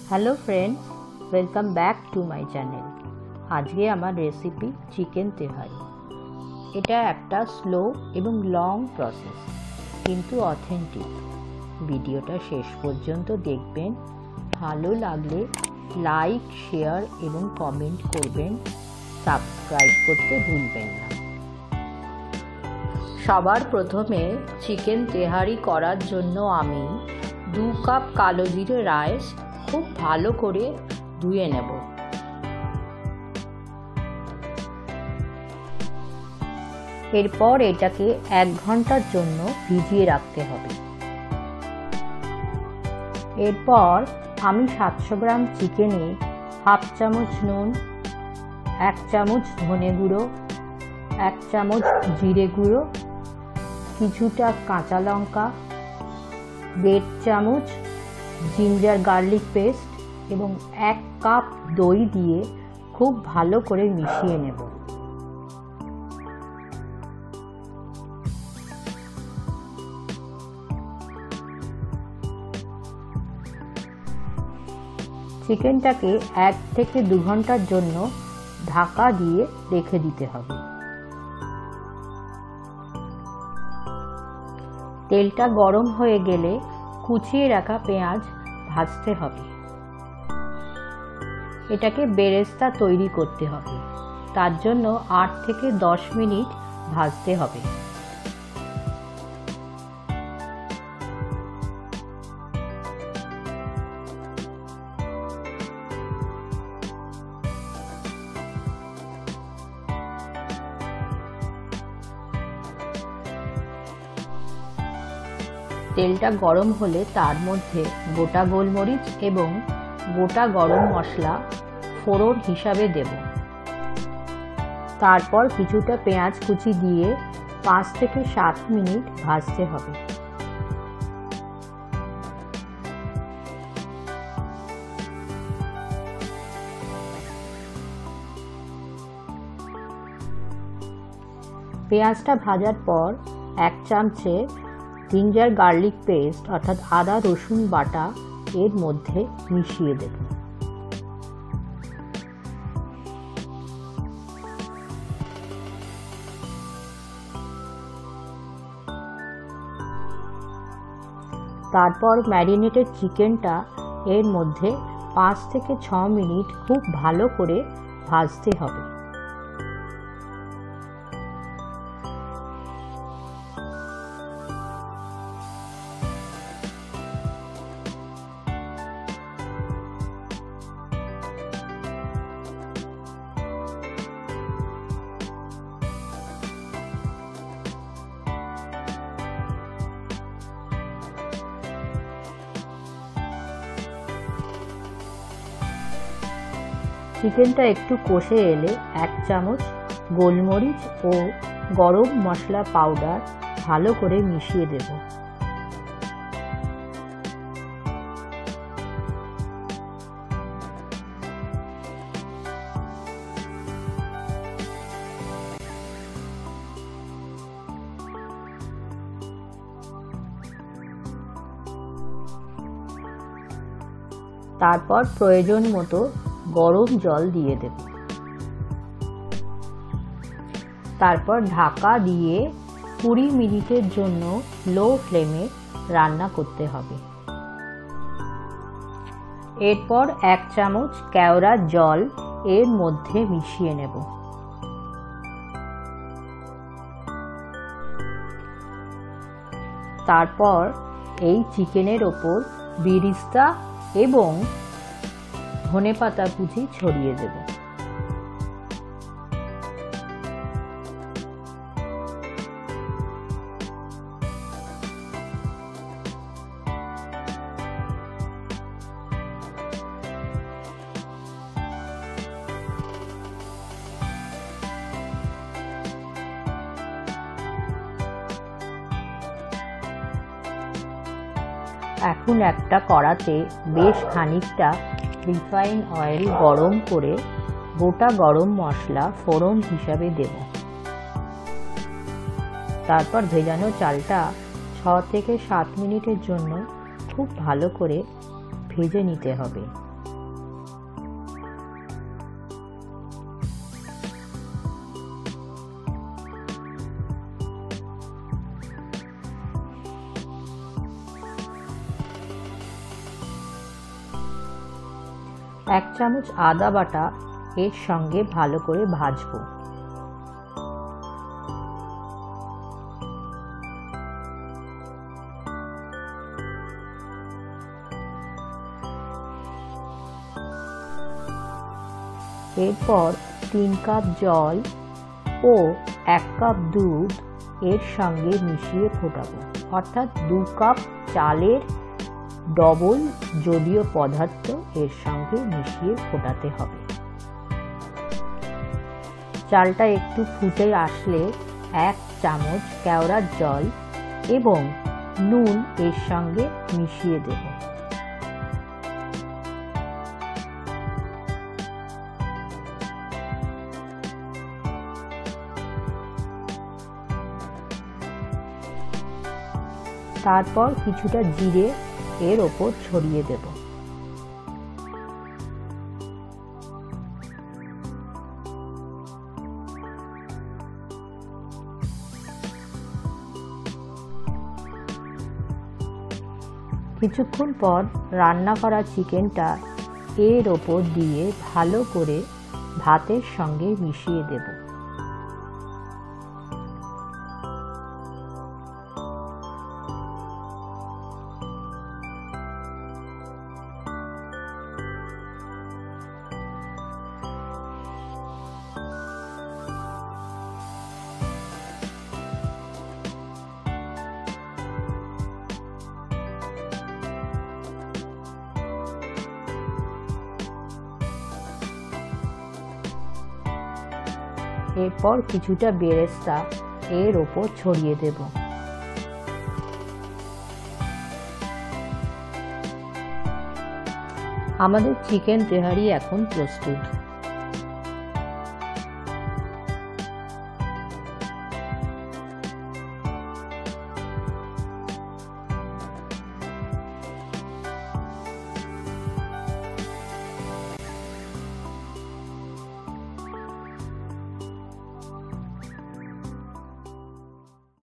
Hello friends, welcome back to my channel. আজকে আমার recipe chicken তেহারি। এটা একটা স্লো এবং লং প্রসেস, কিন্তু অথেন্টিক। ভিডিওটা শেষ পর্যন্ত দেখবেন। ভালো লাগলে লাইক, শেয়ার এবং কমেন্ট করবেন। সাবস্ক্রাইব করতে ভুলবেন না। সবার প্রথমে চিকেন তেহারি করার জন্য আমি 2 কাপ কালো জিরে রাইস খুব ভালো করে ধুয়ে নেব। এরপর এটাকে 1 ঘন্টার জন্য ভিজিয়ে রাখতে হবে। এরপর আমি 700 গ্রাম চিকেনে 1/2 চামচ নুন, 1 চামচ ধনে গুঁড়ো, 1 চামচ জিরে গুঁড়ো, কিছুটা কাঁচা লঙ্কা, 1.5 চামচ জিঞ্জার গার্লিক পেস্ট এবং 1 কাপ দই দিয়ে খুব ভালো করে মিশিয়ে নেব। চিকেনটাকে 1 থেকে 2 ঘন্টার জন্য ঢাকা দিয়ে রেখে দিতে হবে। তেলটা গরম হয়ে গেলে কুচিয়ে রাখা পেঁয়াজ ভাজতে হবে। এটাকে বেরেস্তা তৈরি করতে হবে, তার জন্য 8 থেকে 10 মিনিট ভাজতে হবে। তেলটা গরম হলে তার মধ্যে গোটা গোলমরিচ এবং গোটা গরম মশলা ফোড়ন হিসাবে দেব। তারপর কিছুটা পেঁয়াজ কুচি দিয়ে 5 থেকে 7 মিনিট ভাজতে হবে। পেঁয়াজটা ভাজার পর 1 চামচে জিঞ্জার গার্লিক পেস্ট অর্থাৎ আদা রসুন বাটা এর মধ্যে মিশিয়ে দেব। তারপর ম্যারিনেটেড চিকেনটা এর মধ্যে 5 থেকে 6 মিনিট খুব ভালো করে ভাজতে হবে। চিকেনটা একটু কষে এলে 1 চামচ গোলমরিচ ও গরম মশলা পাউডার ভালো করে মিশিয়ে দেব। তারপর প্রয়োজন মতো গরম জল দিয়ে দেব। তারপর ঢাকা দিয়ে 20 মিনিটের জন্য লো ফ্লেমে রান্না করতে হবে। এরপর 1 চামচ কেওড়া জল এর মধ্যে মিশিয়ে নেব। তারপর এই চিকেনের ওপর বেরেস্তা এবং ধনেপাতা কুচি ছড়িয়ে দেব। এখন একটা কড়াতে বেশ খানিকটা রিফাইন অয়েল গরম করে গোটা গরম মশলা ফোড়ন হিসাবে দেব। তারপর ভেজানো চালটা 6 থেকে 7 মিনিটের জন্য খুব ভালো করে ভেজে নিতে হবে। 1 চামচ আদা বাটা এর সঙ্গে ভালো করে ভাজবো। এরপর 3 কাপ জল ও 1 কাপ দুধ এর সঙ্গে মিশিয়ে ফোটাবো, অর্থাৎ 2 কাপ চালের ডবল জলীয় পদার্থ এর সঙ্গে মিশিয়ে ফোটাতে হবে। চালটা একটু ফুটে আসলে 1 চামচ কেওড়ার জল এবং নুন এর সঙ্গে মিশিয়ে দেব। তারপর কিছুটা জিরে এর ওপর ছড়িয়ে দেব। কিছুক্ষণ পর রান্না করা চিকেনটা এর ওপর দিয়ে ভালো করে ভাতের সঙ্গে মিশিয়ে দেব। এরপর কিছুটা বেরেস্তা এর ওপর ছড়িয়ে দেব। আমাদের চিকেন তেহারি এখন প্রস্তুত।